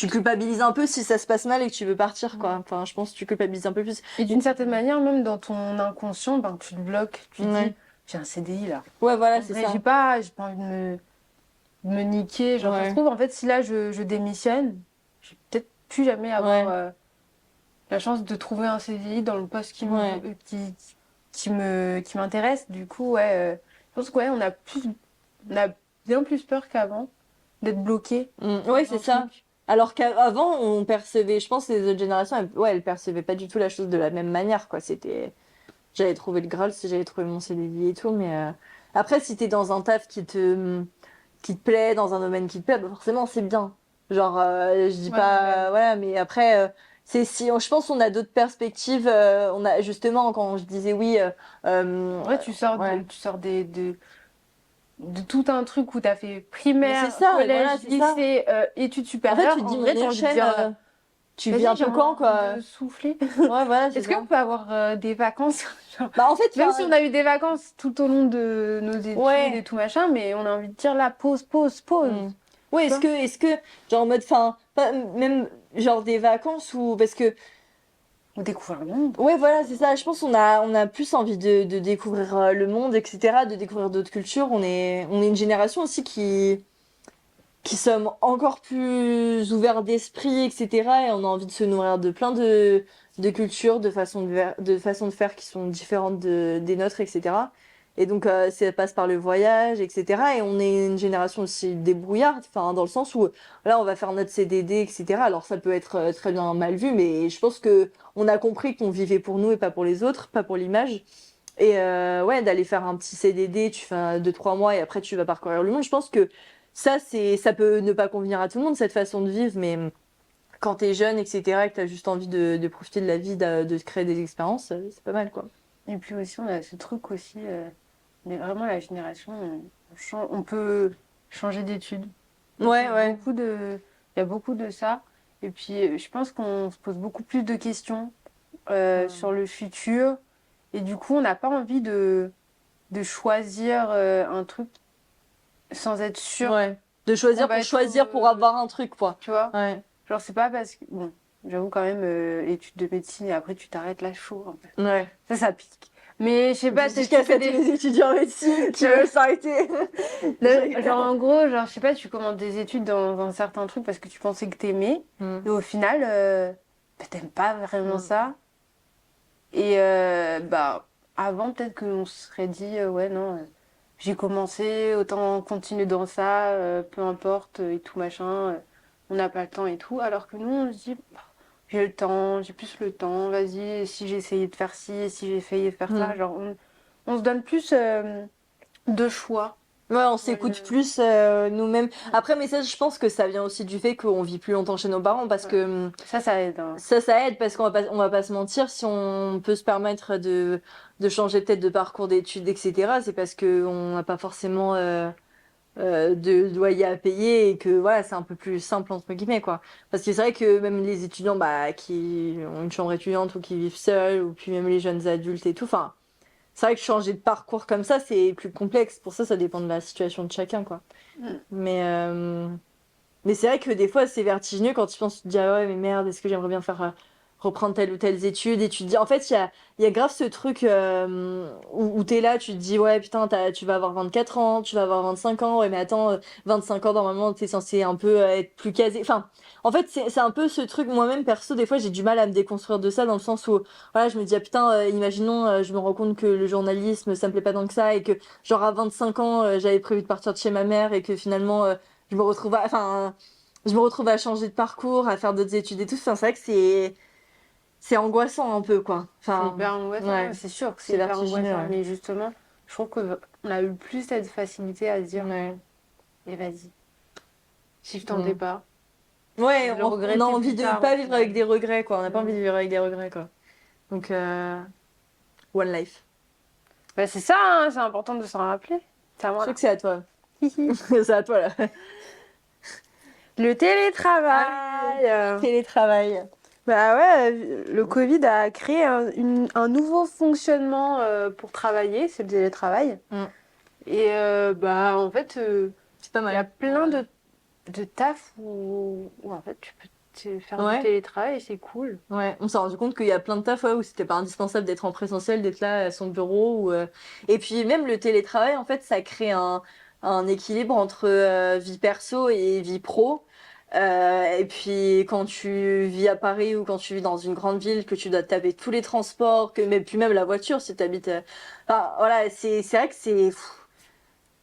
culpabilises un peu si ça se passe mal et que tu veux partir, quoi. Enfin, je pense que tu culpabilises un peu plus. Et d'une certaine manière, même dans ton inconscient, ben, tu te bloques, tu te dis, Ouais, j'ai un CDI là. ouais, voilà, En c'est vrai, ça. j'ai pas envie de me niquer. Genre, ça se Ouais, trouve, en fait, si là je démissionne, je vais peut-être plus jamais avoir ouais, la chance de trouver un CDI dans le poste ouais. qui m'intéresse. Du coup, ouais, je pense que ouais, on a bien plus peur qu'avant d'être bloqué Ouais, dans c'est un ça. truc. Alors qu'avant, on percevait, je pense que les autres générations, ouais, elles percevaient pas du tout la chose de la même manière, quoi. C'était, j'allais trouver le Graal si j'avais trouvé mon CDI et tout, mais après, si t'es dans un taf qui te plaît, dans un domaine qui te plaît, bah forcément, c'est bien. Genre, je dis Ouais, pas, voilà, mais après, c'est si, je pense qu'on a d'autres perspectives, on a, justement, quand je disais oui, en vrai, ouais. tu sors de tout un truc où tu as fait Mais c'est primaire, ça, et voilà, collège, c'est ça. lycée, études En fait, supérieures. tu te dis, En on vrai, tu as envie de enchaîne, dire, tu vis vas-y, un j'ai peu quand, envie quoi. de souffler. Ouais, voilà, c'est Est-ce qu'on ça. peut avoir des vacances? Genre, Bah, en fait, même enfin, si on a eu des vacances tout au long de nos études ouais. et tout machin, mais on a envie de dire là, pause, pause, pause. Hmm. Ouais, Tu vois? genre en mode, enfin, même genre des vacances ou parce que, On découvre le monde. ouais, voilà, c'est ça. Je pense on a plus envie de découvrir le monde, etc., de découvrir d'autres cultures. On est une génération aussi qui sommes encore plus ouverts d'esprit, etc., et on a envie de se nourrir de plein de cultures, de façons de faire qui sont différentes des nôtres, etc. Et donc, ça passe par le voyage, etc. Et on est une génération aussi débrouillarde, enfin, dans le sens où, là, on va faire notre CDD, etc. Alors, ça peut être très bien mal vu, mais je pense que on a compris qu'on vivait pour nous et pas pour les autres, pas pour l'image. Et ouais, d'aller faire un petit CDD, tu fais 2, 3 mois et après tu vas parcourir le monde. Je pense que ça peut ne pas convenir à tout le monde, cette façon de vivre, mais quand t'es jeune, etc., et que t'as juste envie de profiter de la vie, de créer des expériences, c'est pas mal, quoi. Et puis aussi, on a ce truc aussi, on est vraiment la génération, on peut changer d'études. Donc, Ouais, ouais. il y a beaucoup de ça. Et puis, je pense qu'on se pose beaucoup plus de questions Mm. sur le futur. Et du coup, on n'a pas envie de choisir un truc sans être sûr Ouais. De qu'on choisir va pour être, choisir pour avoir un truc, quoi. tu vois? Ouais. Genre, c'est pas parce que, bon, j'avoue quand même, études de médecine et après tu t'arrêtes là chaud, en fait. Ouais. Ça pique. Mais je sais pas, tu Dédicace fais à tous des. les étudiants en médecine qui Tu vois, veulent s'arrêter. genre, en gros, genre, je sais pas, tu commences des études dans un certain truc parce que tu pensais que t'aimais. Mm. Et au final, bah, t'aimes pas vraiment Mm. ça. Et bah, avant, peut-être qu'on se serait dit, ouais, non, j'ai commencé, autant continuer dans ça, peu importe, et tout machin, on n'a pas le temps et tout. Alors que nous, on se dit, bah, j'ai le temps, j'ai plus le temps, vas-y, et si j'ai essayé de faire ci, et si j'ai essayé de faire ça, Mm. genre, on se donne plus de choix. Ouais, on Moi, s'écoute plus nous-mêmes. Après, mais ça, je pense que ça vient aussi du fait qu'on vit plus longtemps chez nos parents parce ouais. que Ça aide, hein. ça aide parce on va pas se mentir, si on peut se permettre de changer peut-être de parcours d'études, etc., c'est parce que on n'a pas forcément de loyer à payer et que voilà, c'est un peu plus simple entre guillemets, quoi. Parce que c'est vrai que même les étudiants bah, qui ont une chambre étudiante ou qui vivent seuls, ou puis même les jeunes adultes et tout, enfin, c'est vrai que changer de parcours comme ça, c'est plus complexe. Pour ça dépend de la situation de chacun, quoi. Mm. Mais, euh, mais c'est vrai que des fois, c'est vertigineux quand tu penses, tu te dis, ah ouais, mais merde, est-ce que j'aimerais bien faire reprendre telle ou telle étude? Et tu te dis, en fait, il y a grave ce truc où t'es là, tu te dis, ouais, putain, tu vas avoir 24 ans, tu vas avoir 25 ans, ouais, mais attends, 25 ans, normalement, t'es censé un peu être plus casé. Enfin, en fait, c'est un peu ce truc, moi-même, perso, des fois, j'ai du mal à me déconstruire de ça, dans le sens où, voilà, je me dis, ah putain, imaginons, je me rends compte que le journalisme, ça me plaît pas tant que ça, et que, genre, à 25 ans, j'avais prévu de partir de chez ma mère, et que finalement, je me retrouve enfin, je me retrouve à changer de parcours, à faire d'autres études et tout. Enfin, c'est vrai que c'est angoissant un peu, quoi. C'est Enfin, hyper angoissant, ouais, c'est sûr que c'est c'est hyper vertigineux, angoissant. ouais. Mais justement, je trouve qu'on a eu plus cette facilité à se dire, Ouais, et vas-y, si je tentais Mm. pas, je Ouais, vais le on a regretter envie plus de tard au pas vivre avec final. des regrets, quoi. On n'a pas envie Mm. de vivre avec des regrets, quoi. Donc, one life. Bah, c'est ça, hein, c'est important de s'en rappeler. C'est à Je moi sais là. que c'est à toi. Hihi. C'est à toi, là. Le télétravail. Ah, télétravail. Bah ouais, le Covid a créé un nouveau fonctionnement pour travailler, c'est le télétravail. Mm. Et bah en fait, C'est pas il y a mal. plein de taf où en fait tu peux faire du Ouais. télétravail et c'est cool. Ouais, on s'est rendu compte qu'il y a plein de taf ouais, où c'était pas indispensable d'être en présentiel, d'être là à son bureau. Et puis même le télétravail, en fait, ça crée un équilibre entre vie perso et vie pro. Et puis quand tu vis à Paris ou quand tu vis dans une grande ville, que tu dois te taper tous les transports, que mais puis même la voiture si tu habites. Enfin voilà, c'est vrai que c'est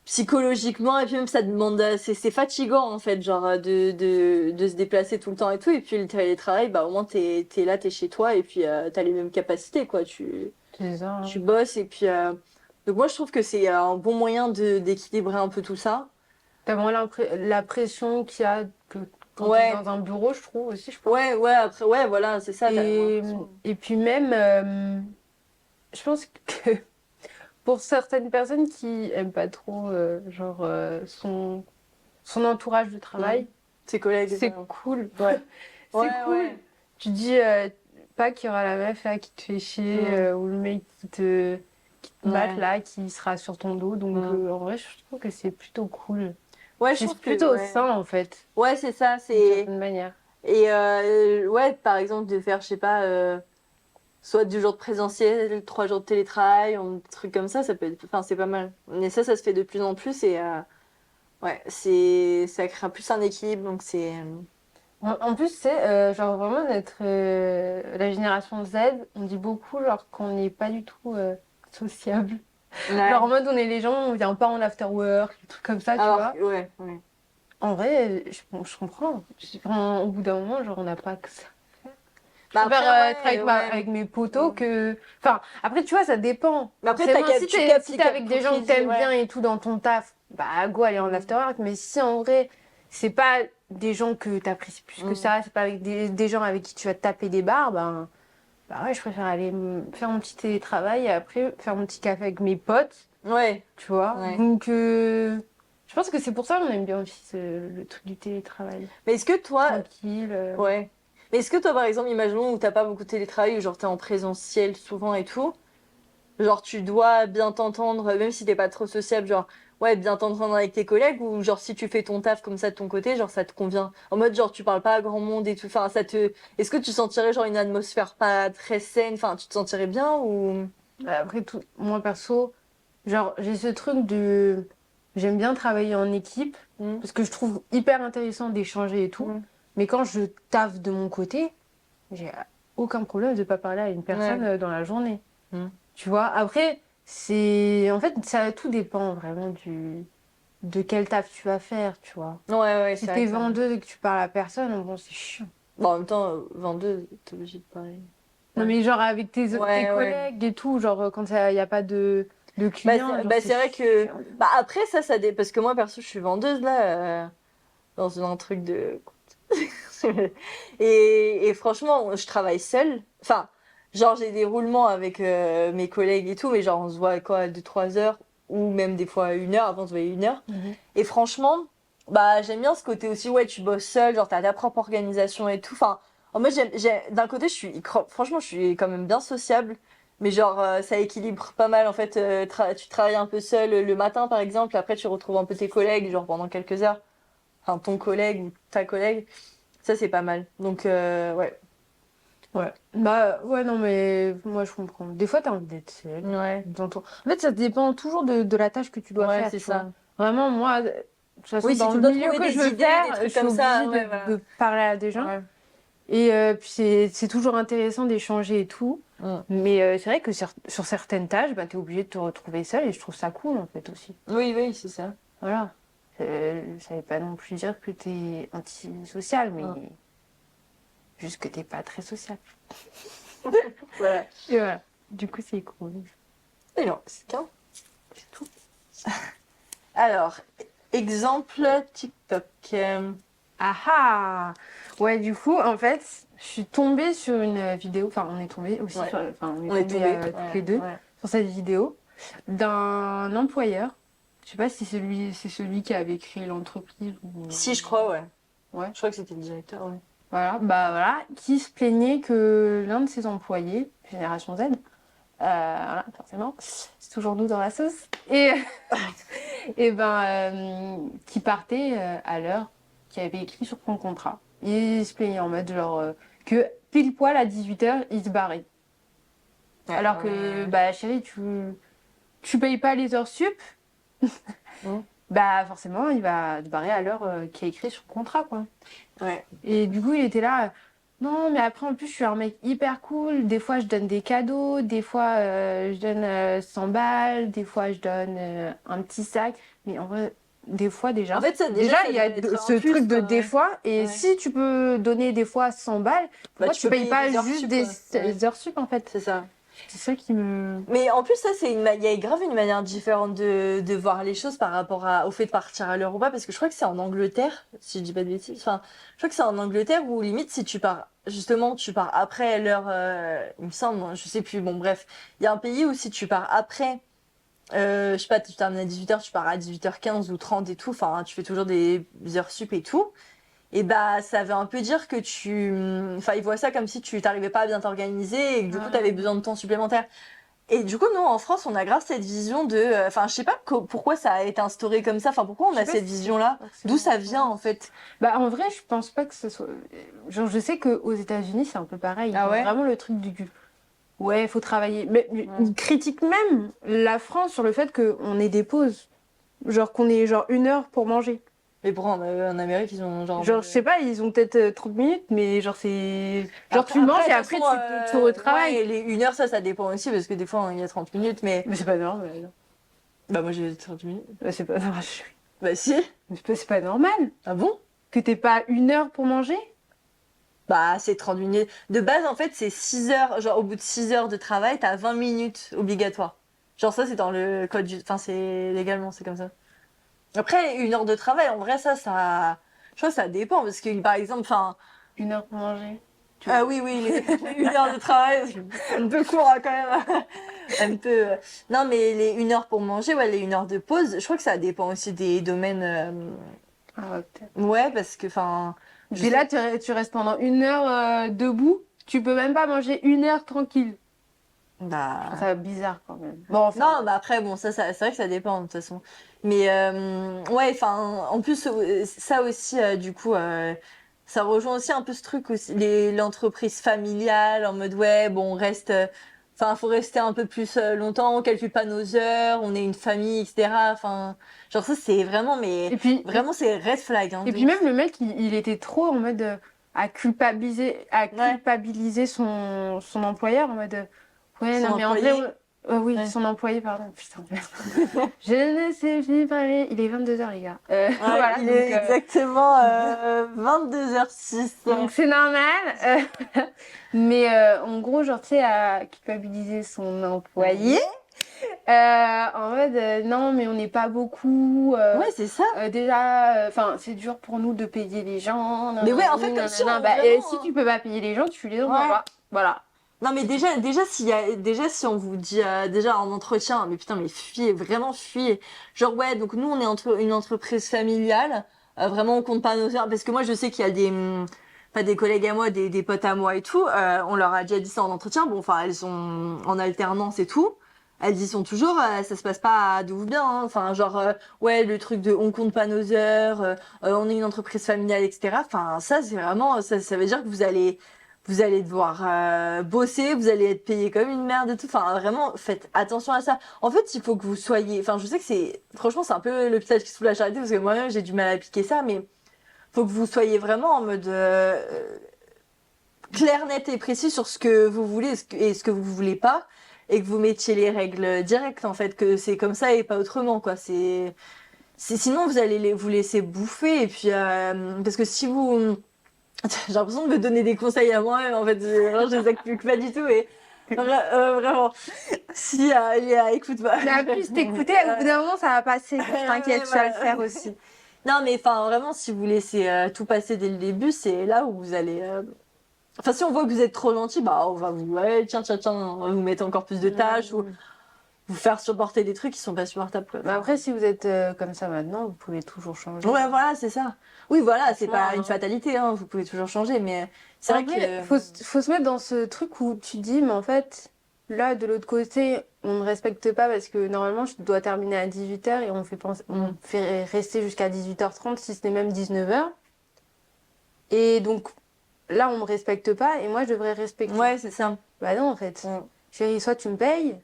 psychologiquement et puis même ça demande c'est fatigant en fait genre de se déplacer tout le temps et tout et puis le télétravail bah au moins t'es là t'es chez toi et puis t'as les mêmes capacités quoi C'est ça, tu hein. bosses et puis donc moi je trouve que c'est un bon moyen de d'équilibrer un peu tout ça. T'as moins la pression qu'il y a que quand t'es Ouais, dans un bureau, je trouve aussi, je pense. ouais après ouais voilà c'est ça t'as moins Et, l'impression. et puis même, je pense que pour certaines personnes qui aiment pas trop genre son entourage de Mm. travail, Tes collègues c'est ça. cool. Ouais. Ouais C'est cool. ouais. Tu dis pas qu'il y aura la meuf là qui te fait chier Mm. ou le mec qui te batte Ouais. là, qui sera sur ton dos. Donc Mm. en vrai, je trouve que c'est plutôt cool. Ouais je C'est trouve que plutôt ouais sain en fait, ouais c'est ça d'une c'est certaine manière. et ouais par exemple de faire je sais pas soit 2 jours de présentiel, 3 jours de télétravail, des trucs comme ça peut être, enfin, c'est pas mal. Mais ça se fait de plus en plus et ouais, ça crée plus un équilibre, donc c'est. En plus, c'est genre vraiment d'être la génération Z, on dit beaucoup genre qu'on n'est pas du tout sociable. Genre en Ouais. mode on est les gens, on vient pas en after work, des trucs comme ça, tu Alors, vois. ouais, ouais. En vrai, bon, je comprends. Enfin, au bout d'un moment, genre on n'a pas que ça. Je Bah préfère après, être avec, ouais, ouais. avec mes potos Mm. que. Enfin, après, tu vois, ça dépend. Mais après, Forcément, si tu captes si t'es avec des pour gens qui que dit, t'aimes ouais. bien et tout dans ton taf, bah go aller en Mm. after work. Mais si en vrai, c'est pas des gens que t'apprécies plus que Mm. ça, c'est pas avec des gens avec qui tu vas te taper des barres, bah ouais, je préfère aller faire mon petit télétravail et après faire mon petit café avec mes potes, Ouais, tu vois. ouais. Donc, je pense que c'est pour ça qu'on aime bien aussi le truc du télétravail. Mais est-ce que toi, Tranquille. ouais. Mais est-ce que toi, par exemple, imaginons où t'as pas beaucoup de télétravail, ou genre t'es en présentiel souvent et tout. Genre, tu dois bien t'entendre, même si t'es pas trop sociable, genre, ouais, bien t'entendre avec tes collègues, ou genre, si tu fais ton taf comme ça de ton côté, genre, ça te convient. En mode, genre, tu parles pas à grand monde et tout. Enfin, est-ce que tu sentirais, genre, une atmosphère pas très saine? Enfin, tu te sentirais bien ou. Après tout, moi perso, genre j'ai ce truc de j'aime bien travailler en équipe Hmm, parce que je trouve hyper intéressant d'échanger et tout. hmm, Mais quand je taffe de mon côté, j'ai aucun problème de pas parler à une personne ouais. dans la journée. Hmm. Tu vois, après c'est en fait ça tout dépend vraiment de quel taf tu vas faire, tu vois. Ouais, ouais, Si c'est vrai t'es que ça. vendeuse et que tu parles à personne, bon c'est chiant. Bon, en même temps, vendeuse, t'es obligé de parler. Non Ouais. mais genre avec tes Ouais, ouais. collègues et tout, genre quand il n'y a pas de clients, genre Bah, c'est c'est vrai que. chiant. Bah, après, parce que moi, perso, je suis vendeuse, là, dans un truc de. Et franchement, je travaille seule. Enfin, genre, j'ai des roulements avec mes collègues et tout, mais genre, on se voit quoi, 2, 3 heures, ou même des fois 1 heure, avant on se voyait 1 heure. Mhm. Et franchement, bah, j'aime bien ce côté aussi, ouais, tu bosses seule, genre, t'as ta propre organisation et tout. Enfin, en mode, d'un côté, franchement, je suis quand même bien sociable. Mais genre, ça équilibre pas mal en fait. Tu travailles un peu seul le matin par exemple, après tu retrouves un peu tes collègues, genre pendant quelques heures. Enfin, ton collègue ou ta collègue. Ça, c'est pas mal. Donc, ouais. Ouais. Bah, ouais, non, mais moi, je comprends. Des fois, t'as envie d'être seule. Ouais. En fait, ça dépend toujours de la tâche que tu dois Ouais, faire, c'est tu vois. ça. Vraiment, moi, de toute façon, Oui, si dans tu le dois milieu trouver que je des veux idées, des faire, je trucs suis comme ça, obligée ouais, voilà. de parler à des gens. Ouais. Et puis, c'est toujours intéressant d'échanger et tout. Mm. Mais c'est vrai que sur certaines tâches, bah, t'es obligé de te retrouver seule et je trouve ça cool, en fait, aussi. Oui, oui, c'est ça. Voilà. Ça veut pas non plus dire que t'es antisocial, mais Mm. juste que t'es pas très social. Voilà. Et voilà. Du coup, c'est cool. Et non, c'est bien. C'est tout. Alors, exemple TikTok. Ah ah! Ouais, du coup, en fait, je suis tombée sur une vidéo, enfin, on est tombé aussi, Ouais. enfin, on On est est tombés tombés. toutes Ouais, les deux ouais. sur cette vidéo d'un employeur. Je sais pas si c'est celui qui avait créé l'entreprise ou... Si, je crois, ouais. Ouais. Je crois que c'était le directeur, ouais. Voilà, bah voilà, qui se plaignait que l'un de ses employés, Génération Z, voilà, forcément, c'est toujours nous dans la sauce, et ben, qui partait à l'heure qui avait écrit sur son contrat. Il se plaignait en mode genre que pile poil à 18h, il se barrait. Ouais, Alors que, bah chérie, tu payes pas les heures sup, Mm. bah forcément, il va se barrer à l'heure qui est écrit sur le contrat, quoi. Ouais. Et du coup, il était là. Non, mais après, en plus, je suis un mec hyper cool. Des fois, je donne des cadeaux. Des fois, je donne 100 balles. Des fois, je donne un petit sac. Mais en vrai, des fois, déjà. En fait, ça, Déjà, ça il y a devrait être ce un plus, truc de quoi, des ouais. fois. Et Ouais. si tu peux donner des fois 100 balles, pourquoi tu tu peux payes payer pas des heures juste sup, des ouais. heures sup, en fait? C'est ça. C'est ça qui me... Mais en plus, ça, il y a grave une manière différente de voir les choses par rapport au fait de partir à l'heure ou pas, parce que je crois que c'est en Angleterre, si je dis pas de bêtises. Enfin, je crois que c'est en Angleterre où limite, si tu pars, justement, tu pars après l'heure, il me semble, hein, je sais plus, bon, bref. Il y a un pays où si tu pars après, je sais pas, tu termines à 18h, tu pars à 18h15 ou 30 et tout, enfin, tu fais toujours des heures sup et tout. Et bah, ça veut un peu dire que enfin, ils voient ça comme si tu t'arrivais pas à bien t'organiser et que du coup, t'avais besoin de temps supplémentaire. Et du coup, nous, en France, on a grave cette vision de... Enfin, je sais pas pourquoi ça a été instauré comme ça. Enfin, pourquoi on Je sais a pas cette si vision-là? D'où ça vient, en fait? Bah, en vrai, je pense pas que ce soit... Genre, je sais qu'aux États-Unis, c'est un peu pareil. Ils Ah ont ouais? vraiment le truc du... Ouais, il faut travailler. Mais ils critiquent même la France sur le fait qu'on ait des pauses. Genre qu'on ait genre 1 heure pour manger. Mais pourquoi en Amérique, ils ont genre... Genre, je sais pas, ils ont peut-être 30 minutes, mais genre c'est... Genre tu manges et de toute après façon, tu retravailles. ouais, les 1 heure, ça dépend aussi, parce que des fois, il y a 30 minutes, mais... Mais c'est pas normal. Bah, moi, j'ai 30 minutes. Bah, c'est pas normal. Bah, si. C'est pas normal. Ah bon? Que t'aies pas 1 heure pour manger? Bah, c'est 30 minutes. De base, en fait, c'est 6 heures. Genre, au bout de 6 heures de travail, t'as 20 minutes obligatoires. Genre, ça, c'est dans le code du... Enfin, c'est légalement, c'est comme ça. Après, 1 heure de travail, en vrai, ça... Je crois que ça dépend, parce que, par exemple, enfin... 1 heure pour manger. Ah oui, oui, les 1 heure de travail, c'est un peu court, hein, quand même. Un peu... Non, mais les 1 heure pour manger, ouais, les 1 heure de pause, je crois que ça dépend aussi des domaines... Ah ouais, peut-être. Ouais, parce que, enfin... Puis là, tu restes pendant 1 heure debout. Tu peux même pas manger 1 heure tranquille. Bah... Je trouve ça bizarre quand même. Bon, enfin, Non, bah après, bon, ça c'est vrai que ça dépend de toute façon. Mais ouais, enfin, en plus, ça aussi, du coup, ça rejoint aussi un peu ce truc aussi, l'entreprise familiale, en mode, ouais, bon, on reste, enfin, faut rester un peu plus longtemps, on calcule pas nos heures, on est une famille, etc. Enfin, genre ça, c'est vraiment, mais Et puis, vraiment, c'est red flag, hein, et de puis ouf. même le mec, il était trop en mode à Ouais. culpabiliser son employeur en mode ouais, Son non, mais en vrai, employé. oui, Ouais. son employé, pardon. Putain, merde. Je ne sais plus parler. Il est 22h, les gars. Ouais, Voilà, il donc, est exactement 22h06. donc c'est normal. Mais en gros, genre, tu sais, à culpabiliser son employé. En mode, non, mais on n'est pas beaucoup. Ouais, c'est ça. Déjà, enfin, c'est dur pour nous de payer les gens. Mais ouais, en nanani, fait, comme si nanana. on Bah, vraiment, si tu peux pas payer les gens, tu les envoies ouais. pas. Voilà. Non, mais déjà, si on vous dit, déjà en entretien, mais putain, mais fuyez, vraiment fuyez. Genre, ouais, donc nous, on est une entreprise familiale. Vraiment, on compte pas nos heures. Parce que moi, je sais qu'il y a enfin des collègues à moi, des potes à moi et tout, on leur a déjà dit ça en entretien. Bon, enfin, elles sont en alternance et tout. Elles y sont toujours, ça se passe pas de ouf bien. Hein. Enfin, genre, ouais, le truc de on compte pas nos heures, on est une entreprise familiale, etc. Enfin, ça, c'est vraiment, ça veut dire que vous allez devoir bosser, vous allez être payé comme une merde et tout. Enfin, vraiment, faites attention à ça. En fait, il faut que vous soyez, enfin, je sais que franchement, c'est un peu le piège qui se fout la charité parce que moi-même, j'ai du mal à appliquer ça, mais faut que vous soyez vraiment en mode clair, net et précis sur ce que vous voulez et ce que vous voulez pas, et que vous mettiez les règles directes, en fait, que c'est comme ça et pas autrement, quoi. Sinon, vous allez vous laisser bouffer, et puis, parce que si vous, j'ai l'impression de me donner des conseils à moi-même, en fait, je les applique pas du tout, et vraiment, si, Léa, écoute pas. Mais à plus t'écouter, au bout d'un moment, ça va passer. T'inquiète, tu vas le faire aussi. Non, mais enfin, vraiment, si vous laissez tout passer dès le début, c'est là où vous allez. Enfin, si on voit que vous êtes trop gentil, bah, on va vous, ouais, tiens, on va vous mettre encore plus de tâches ou vous faire supporter des trucs qui sont pas supportables, quoi. Mais après, si vous êtes comme ça maintenant, vous pouvez toujours changer. Ouais, voilà, c'est ça. Oui, voilà, c'est pas Franchement, une fatalité, hein, vous pouvez toujours changer, mais c'est vrai vrai que. faut se mettre dans ce truc où tu dis, mais en fait, là, de l'autre côté, on ne respecte pas parce que normalement, je dois terminer à 18h et on fait rester jusqu'à 18h30, si ce n'est même 19h. Et donc, là, on me respecte pas et moi, je devrais respecter. Ouais, c'est ça. Bah non, en fait. Chérie, soit tu me payes,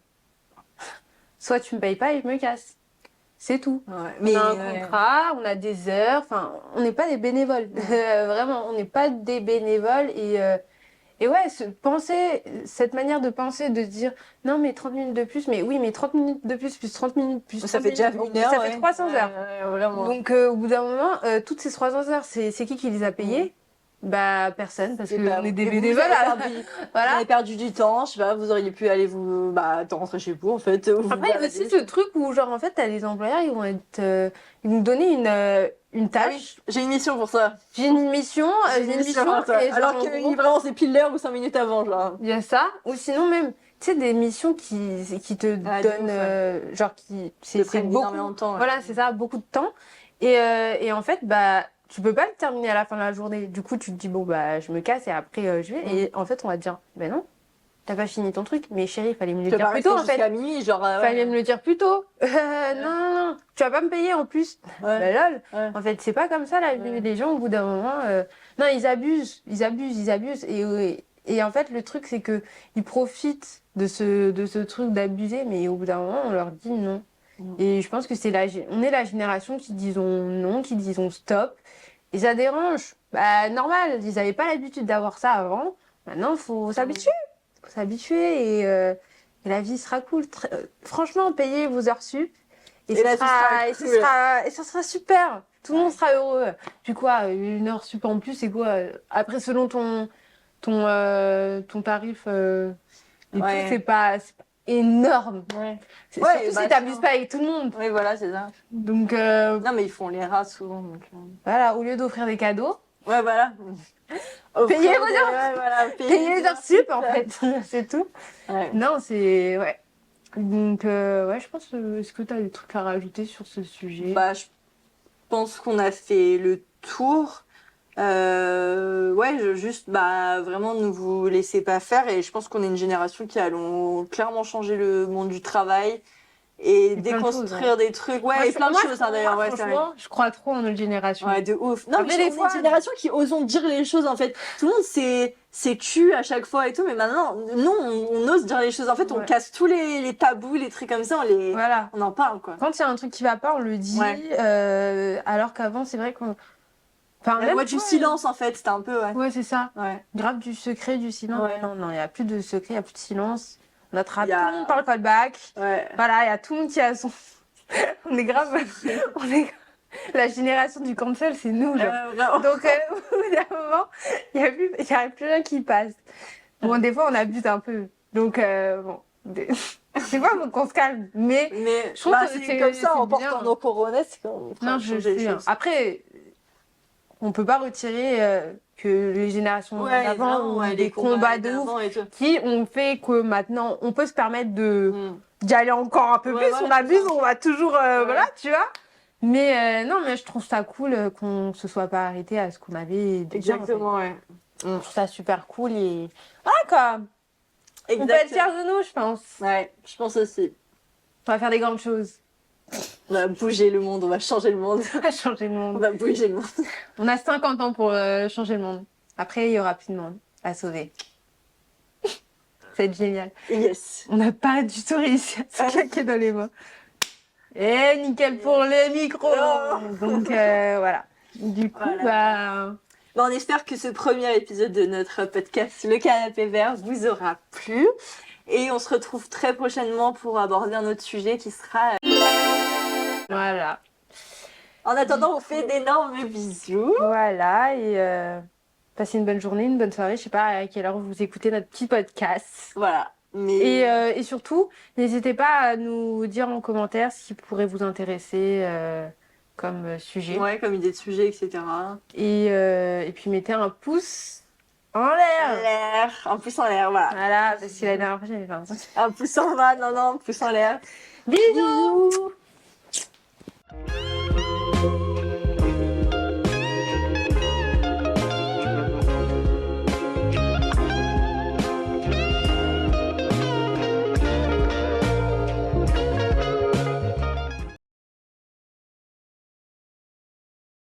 soit tu me payes pas et je me casse. C'est tout. Ouais, On a un contrat, on a des heures, enfin, on n'est pas des bénévoles. Vraiment, on n'est pas des bénévoles. Et ouais, cette manière de penser, de se dire, non, mais 30 minutes de plus, mais oui, mais 30 minutes de plus 30 minutes plus 30 ça fait déjà minutes, une heure, ça fait 300 heures. Vraiment. Donc, au bout d'un moment, toutes ces 300 heures, c'est qui les a payées? Bah, personne, parce qu'on est des bénévoles. Vous avez perdu du temps, je sais pas, vous auriez pu aller rentrer chez vous, en fait. Après, il y a aussi ce truc où, genre, en fait, t'as les employeurs, ils vont ils vont donner une tâche. Ah oui, j'ai une mission pour ça. J'ai une mission, pour ça. et genre, Alors en que gros, vraiment, c'est pile l'heure ou 5 minutes avant, genre. il y a ça, ou sinon même, tu sais, des missions qui te donnent, genre, c'est prennent beaucoup, énormément de temps. Ouais. voilà, c'est ça, beaucoup de temps. Et en fait, bah, tu peux pas le terminer à la fin de la journée. Du coup, tu te dis, bon, bah, je me casse et après, je vais. Et en fait, on va te dire, ben non, t'as pas fini ton truc. Mais chérie, il fallait me le dire plus tôt, en fait. Jusqu'à minuit, genre. Fallait me le dire plus tôt. Non, tu vas pas me payer en plus. Ouais. Bah lol. Ouais. En fait, c'est pas comme ça la vie. Les gens, au bout d'un moment, non, ils abusent. Et en fait, le truc, c'est que ils profitent de ce truc d'abuser, mais au bout d'un moment, on leur dit non. Et je pense que on est la génération qui disons non, qui disons stop. Et ça dérange. Bah, normal. Ils avaient pas l'habitude d'avoir ça avant. Maintenant, faut s'habituer. Faut s'habituer et la vie sera cool. Franchement, payez vos heures sup et ça sera super. Tout le monde sera heureux. Puis quoi, une heure sup en plus, c'est quoi? Après, selon ton tarif, et tout, c'est pas énorme. Ouais. Surtout si t'abuses pas avec tout le monde. Oui, voilà, c'est ça. Donc, non, mais ils font les rats souvent. Donc, voilà, au lieu d'offrir des cadeaux, ouais, voilà. Payez vos heures. Ouais, voilà, payez les heures sup, en fait. C'est tout. Ouais. Non, c'est... Ouais. Donc, ouais, je pense... Est-ce que tu as des trucs à rajouter sur ce sujet? Bah, je pense qu'on a fait le tour. Ouais, juste, bah, vraiment, ne vous laissez pas faire. Et je pense qu'on est une génération qui allons clairement changer le monde du travail et déconstruire des trucs. Ouais, moi, et plein de choses, hein, d'ailleurs. Ouais, franchement, je crois trop en notre génération. Ouais, de ouf. Non, Après, mais on est une génération qui osons dire les choses, en fait. Tout le monde s'est tu à chaque fois et tout, mais maintenant, nous, on ose dire les choses. En fait, on casse tous les tabous, les trucs comme ça, on en parle, quoi. Quand il y a un truc qui va pas, on le dit. Alors qu'avant, c'est vrai qu'on... Enfin, la loi du silence, en fait, c'était un peu, Ouais, c'est ça. Ouais. Grave du secret, du silence. Ouais. Non, il n'y a plus de secret, il n'y a plus de silence. On attrape tout le monde par le callback. Ouais. Voilà, il y a tout le monde qui a son... on est grave... La génération du cancel, c'est nous, genre. Donc, au bout d'un moment, il n'y a plus rien qui passe. Bon, des fois, on abuse un peu. Donc, bon... C'est pas qu'on se calme, mais je trouve que c'est comme ça, en portant nos coronas, c'est qu'on... Non, je sais. Après... On peut pas retirer que les générations d'avant ont des combats de ouf qui ont fait que maintenant on peut se permettre d'y aller encore un peu plus. On abuse, on va toujours voilà, tu vois. Mais non, mais je trouve ça cool qu'on se soit pas arrêté à ce qu'on avait déjà. En fait. Exactement, ouais. Je trouve ça super cool et voilà quoi. On peut être fiers de nous, je pense. Ouais, je pense aussi. On va faire des grandes choses. On va bouger le monde, on va changer le monde. On va changer le On monde. va bouger le monde. On a 50 ans pour changer le monde. Après, il y aura plus de monde à sauver. C'est génial. Yes. On n'a pas du tout réussi à se claquer dans les mains. Et nickel pour les micros. Donc voilà. Du coup, Voilà. On espère que ce premier épisode de notre podcast Le Canapé Vert vous aura plu. Et on se retrouve très prochainement pour aborder un autre sujet qui sera... Voilà. En attendant, on vous fait d'énormes bisous. Voilà, et passez une bonne journée, une bonne soirée. Je sais pas à quelle heure vous écoutez notre petit podcast. Voilà. Mais... Et surtout, n'hésitez pas à nous dire en commentaire ce qui pourrait vous intéresser comme sujet. Ouais, comme idée de sujet, etc. Et puis mettez un pouce en En l'air. l'air. Un pouce en l'air, voilà. Voilà, parce que la dernière fois j'avais fait un truc. Un pouce en bas, non, un pouce en l'air. Bisous.